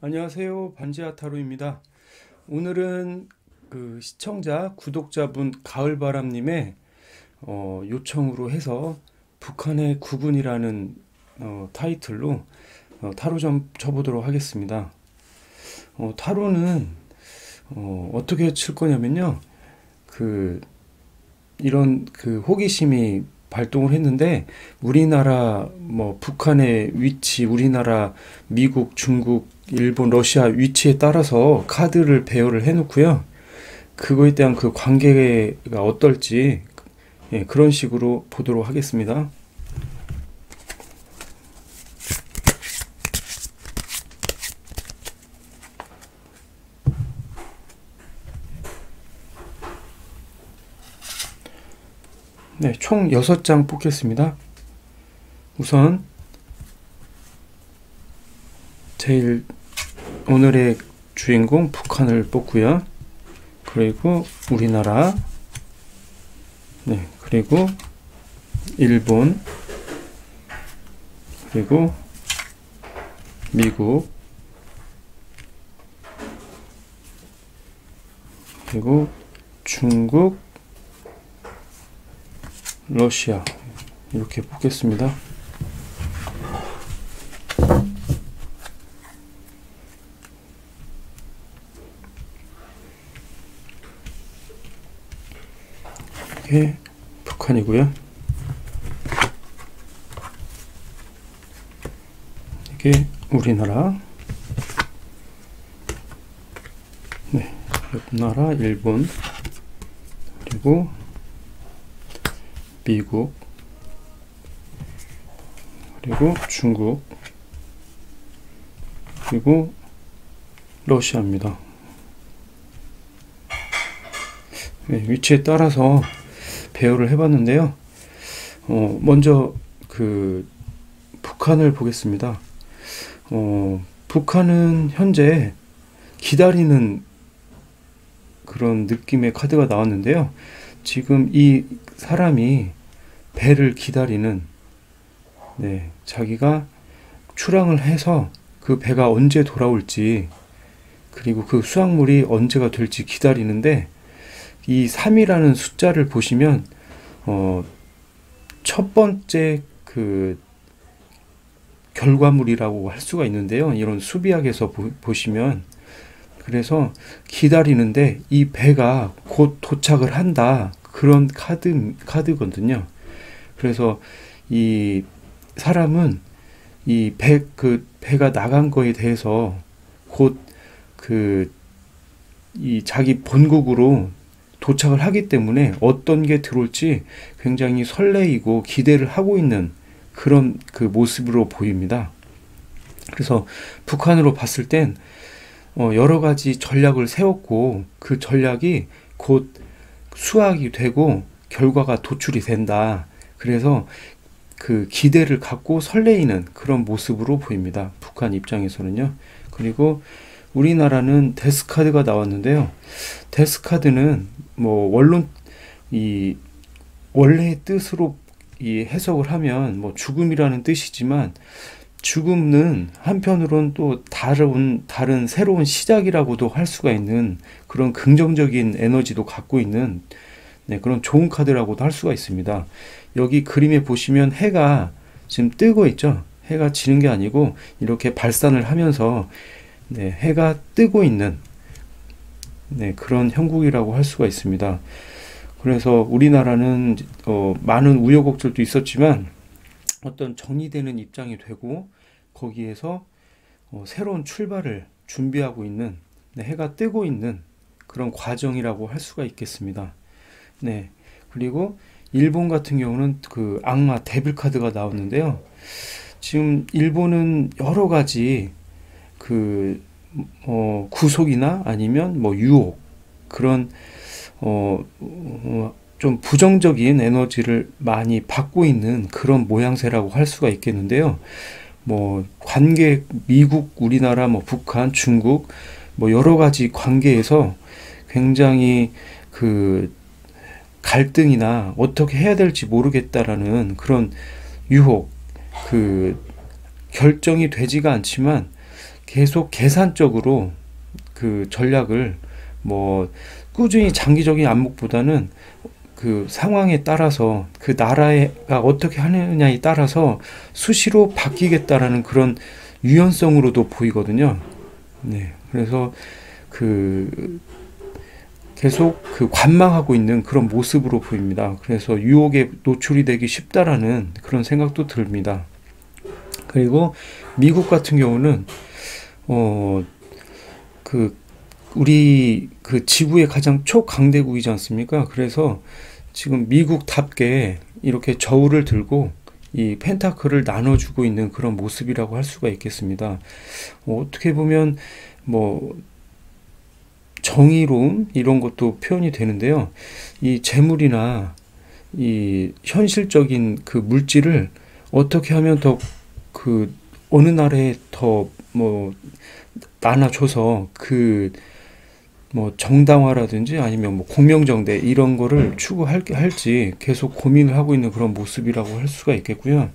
안녕하세요. 반지하타로입니다. 오늘은 시청자, 구독자분 가을바람님의 요청으로 해서 북한의 국군이라는 타이틀로 타로 좀 쳐보도록 하겠습니다. 타로는 어떻게 칠 거냐면요. 이런 호기심이 발동을 했는데 우리나라 북한의 위치, 우리나라, 미국, 중국, 일본, 러시아 위치에 따라서 카드를 배열을 해 놓고요. 그거에 대한 그 관계가 어떨지 그런 식으로 보도록 하겠습니다. 네, 총 6장 뽑겠습니다. 우선 제일 오늘의 주인공 북한을 뽑고요. 그리고 우리나라, 네, 그리고 일본, 그리고 미국, 그리고 중국, 러시아 이렇게 뽑겠습니다. 이게 북한이고요. 이게 우리나라, 네, 옆나라 일본, 그리고 미국, 그리고 중국, 그리고 러시아입니다. 네, 위치에 따라서 배열을 해봤는데요. 먼저 북한을 보겠습니다. 북한은 현재 기다리는 그런 느낌의 카드가 나왔는데요. 지금 이 사람이 배를 기다리는, 네, 자기가 출항을 해서 그 배가 언제 돌아올지, 그리고 그 수확물이 언제가 될지 기다리는데, 이 3이라는 숫자를 보시면 첫 번째 결과물이라고 할 수가 있는데요. 이런 수비학에서 보시면, 그래서 기다리는데 이 배가 곧 도착을 한다, 그런 카드거든요. 그래서 이 사람은 이 배가 나간 거에 대해서 곧 이 자기 본국으로 도착을 하기 때문에 어떤 게 들어올지 굉장히 설레이고 기대를 하고 있는 그런 모습으로 보입니다. 그래서 북한으로 봤을 땐 여러 가지 전략을 세웠고, 그 전략이 곧 수확이 되고 결과가 도출이 된다. 그래서 기대를 갖고 설레이는 그런 모습으로 보입니다. 북한 입장에서는요. 그리고 우리나라는 데스카드가 나왔는데요. 데스카드는 원론, 이 원래의 뜻으로 이 해석을 하면 죽음이라는 뜻이지만, 죽음은 한편으론 또 다른 새로운 시작이라고도 할 수가 있는 그런 긍정적인 에너지도 갖고 있는, 네, 그런 좋은 카드라고도 할 수가 있습니다. 여기 그림에 보시면 해가 지금 뜨고 있죠. 해가 지는 게 아니고 이렇게 발산을 하면서, 네, 해가 뜨고 있는, 네, 그런 형국이라고 할 수가 있습니다. 그래서 우리나라는 많은 우여곡절도 있었지만 어떤 정리되는 입장이 되고, 거기에서 새로운 출발을 준비하고 있는, 네, 해가 뜨고 있는 그런 과정이라고 할 수가 있겠습니다. 네, 그리고 일본 같은 경우는 악마 데빌 카드가 나왔는데요. 지금 일본은 여러 가지 구속이나 아니면 유혹, 그런 좀 부정적인 에너지를 많이 받고 있는 그런 모양새라고 할 수가 있겠는데요. 관계, 미국, 우리나라, 북한, 중국, 여러 가지 관계에서 굉장히 갈등이나 어떻게 해야 될지 모르겠다라는 그런 유혹, 결정이 되지가 않지만 계속 계산적으로 그 전략을 뭐 꾸준히 장기적인 안목보다는 그 상황에 따라서 그 나라가 어떻게 하느냐에 따라서 수시로 바뀌겠다라는 그런 유연성으로도 보이거든요. 네, 그래서 그 계속 그 관망하고 있는 그런 모습으로 보입니다. 그래서 유혹에 노출이 되기 쉽다라는 그런 생각도 듭니다. 그리고 미국 같은 경우는 그 우리 그 지구의 가장 초강대국이지 않습니까? 그래서 지금 미국답게 이렇게 저울을 들고 이 펜타클을 나눠주고 있는 그런 모습이라고 할 수가 있겠습니다. 어떻게 보면 뭐 정의로움 이런 것도 표현이 되는데요. 이 재물이나 이 현실적인 그 물질을 어떻게 하면 더 그 어느 나라에 더 뭐 나눠줘서 그 뭐 정당화라든지 아니면 뭐 공명정대 이런 거를 할지 계속 고민을 하고 있는 그런 모습이라고 할 수가 있겠고요.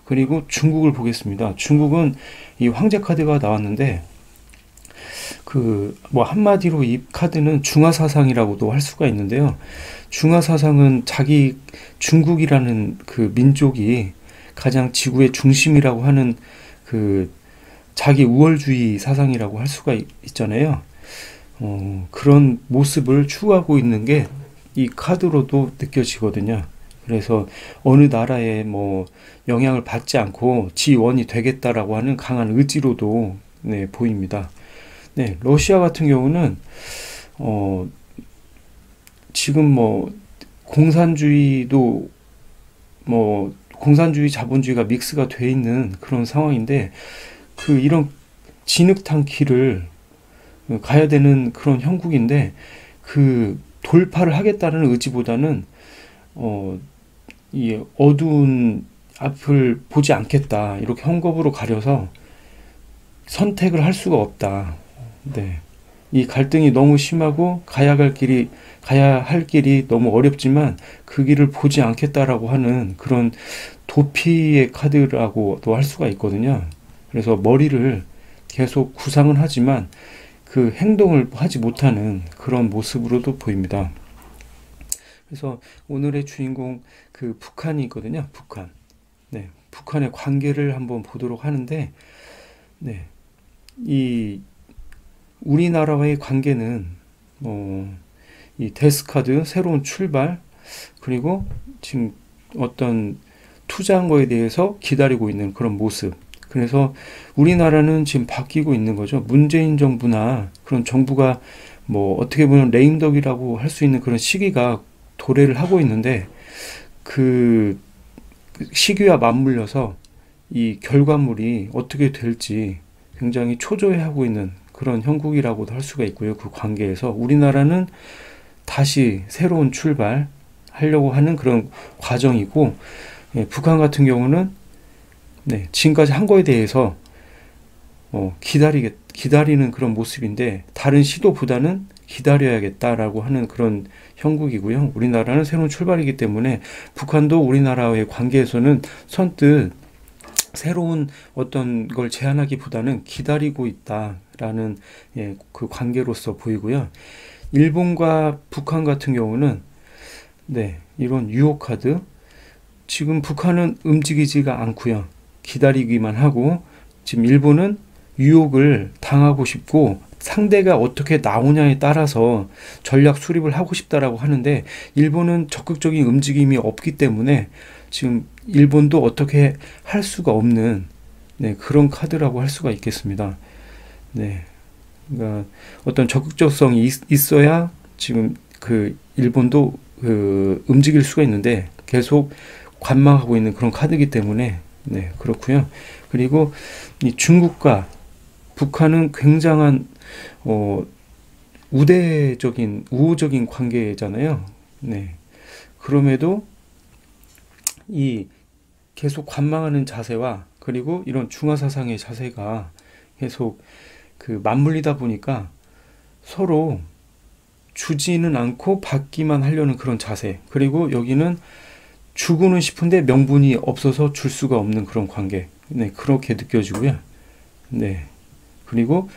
그리고 중국을 보겠습니다. 중국은 이 황제 카드가 나왔는데 그 뭐 한마디로 이 카드는 중화사상이라고도 할 수가 있는데요. 중화사상은 자기 중국이라는 그 민족이 가장 지구의 중심이라고 하는 그 자기 우월주의 사상이라고 할 수가 있잖아요. 그런 모습을 추구하고 있는 게 이 카드로도 느껴지거든요. 그래서 어느 나라에 뭐 영향을 받지 않고 지원이 되겠다라고 하는 강한 의지로도 네, 보입니다. 네, 러시아 같은 경우는 지금 뭐 공산주의도 뭐 공산주의 자본주의가 믹스가 돼 있는 그런 상황인데 그 이런 진흙탕 길을 가야 되는 그런 형국인데 그 돌파를 하겠다는 의지보다는 이 어두운 앞을 보지 않겠다 이렇게 헝겊으로 가려서 선택을 할 수가 없다. 네. 이 갈등이 너무 심하고 가야 할 길이 너무 어렵지만 그 길을 보지 않겠다라고 하는 그런 도피의 카드라고도 할 수가 있거든요. 그래서 머리를 계속 구상은 하지만 그 행동을 하지 못하는 그런 모습으로도 보입니다. 그래서 오늘의 주인공 그 북한이거든요. 북한. 네. 북한의 관계를 한번 보도록 하는데, 네. 이 우리나라와의 관계는 이 데스카드 새로운 출발 그리고 지금 어떤 투자한 거에 대해서 기다리고 있는 그런 모습. 그래서 우리나라는 지금 바뀌고 있는 거죠. 문재인 정부나 그런 정부가 뭐 어떻게 보면 레임덕이라고 할 수 있는 그런 시기가 도래를 하고 있는데 그 시기와 맞물려서 이 결과물이 어떻게 될지 굉장히 초조해하고 있는 그런 형국이라고도 할 수가 있고요. 그 관계에서 우리나라는 다시 새로운 출발 하려고 하는 그런 과정이고, 북한 같은 경우는 네, 지금까지 한 거에 대해서 기다리는 그런 모습인데 다른 시도보다는 기다려야겠다라고 하는 그런 형국이고요. 우리나라는 새로운 출발이기 때문에 북한도 우리나라의 관계에서는 선뜻 새로운 어떤 걸 제안하기보다는 기다리고 있다라는 그 관계로서 보이고요. 일본과 북한 같은 경우는 네, 이런 유혹 카드 지금 북한은 움직이지가 않고요. 기다리기만 하고 지금 일본은 유혹을 당하고 싶고 상대가 어떻게 나오냐에 따라서 전략 수립을 하고 싶다라고 하는데 일본은 적극적인 움직임이 없기 때문에 지금 일본도 어떻게 할 수가 없는 네, 그런 카드라고 할 수가 있겠습니다. 네, 그러니까 어떤 적극적성이 있어야 지금 그 일본도 그 움직일 수가 있는데 계속 관망하고 있는 그런 카드이기 때문에 네, 그렇고요. 그리고 이 중국과 북한은 굉장한 우호적인 관계잖아요. 네. 그럼에도 이 계속 관망하는 자세와 그리고 이런 중화사상의 자세가 계속 그 맞물리다 보니까 서로 주지는 않고 받기만 하려는 그런 자세. 그리고 여기는 주고는 싶은데 명분이 없어서 줄 수가 없는 그런 관계. 네, 그렇게 느껴지고요. 네. 그리고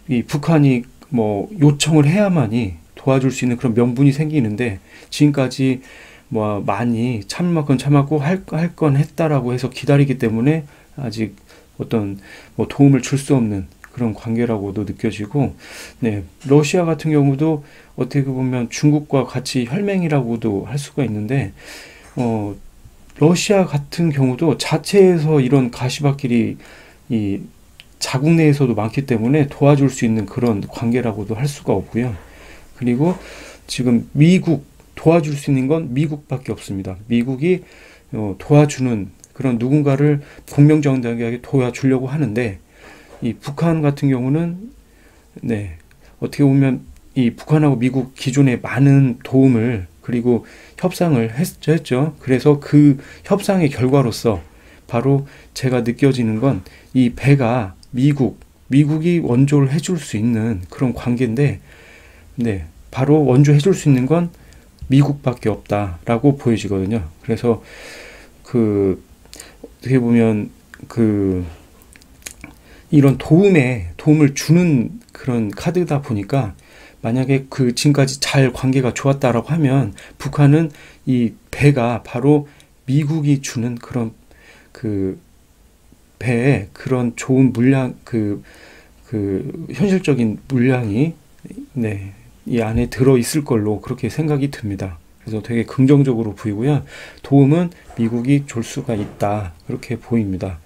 이 북한이 뭐 요청을 해야만이 도와줄 수 있는 그런 명분이 생기는데, 지금까지 뭐 많이 참을 건 참았고 할 건 했다라고 해서 기다리기 때문에 아직 어떤 뭐 도움을 줄 수 없는 그런 관계라고도 느껴지고, 네, 러시아 같은 경우도 어떻게 보면 중국과 같이 혈맹이라고도 할 수가 있는데, 러시아 같은 경우도 자체에서 이런 가시밭길이 이 자국 내에서도 많기 때문에 도와줄 수 있는 그런 관계라고도 할 수가 없고요. 그리고 지금 미국, 도와줄 수 있는 건 미국밖에 없습니다. 미국이 도와주는 그런 누군가를 공명정당하게 도와주려고 하는데, 이 북한 같은 경우는, 네, 어떻게 보면 이 북한하고 미국 기존에 많은 도움을 그리고 협상을 했죠. 그래서 그 협상의 결과로서 바로 제가 느껴지는 건 이 배가 미국이 원조를 해줄 수 있는 그런 관계인데, 네, 바로 원조해줄 수 있는 건 미국밖에 없다라고 보여지거든요. 그래서 어떻게 보면 이런 도움을 주는 그런 카드다 보니까, 만약에 지금까지 잘 관계가 좋았다라고 하면 북한은 이 배가 바로 미국이 주는 그런 배에 그런 좋은 물량, 현실적인 물량이, 네, 이 안에 들어 있을 걸로 그렇게 생각이 듭니다. 그래서 되게 긍정적으로 보이고요. 도움은 미국이 줄 수가 있다, 그렇게 보입니다.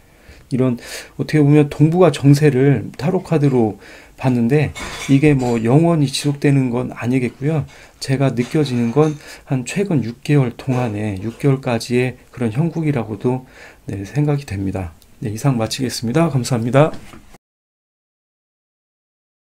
이런, 어떻게 보면 동북아 정세를 타로 카드로 봤는데, 이게 뭐 영원히 지속되는 건 아니겠고요. 제가 느껴지는 건 한 최근 6개월 동안에 6개월까지의 그런 형국이라고도, 네, 생각이 됩니다. 네, 이상 마치겠습니다. 감사합니다.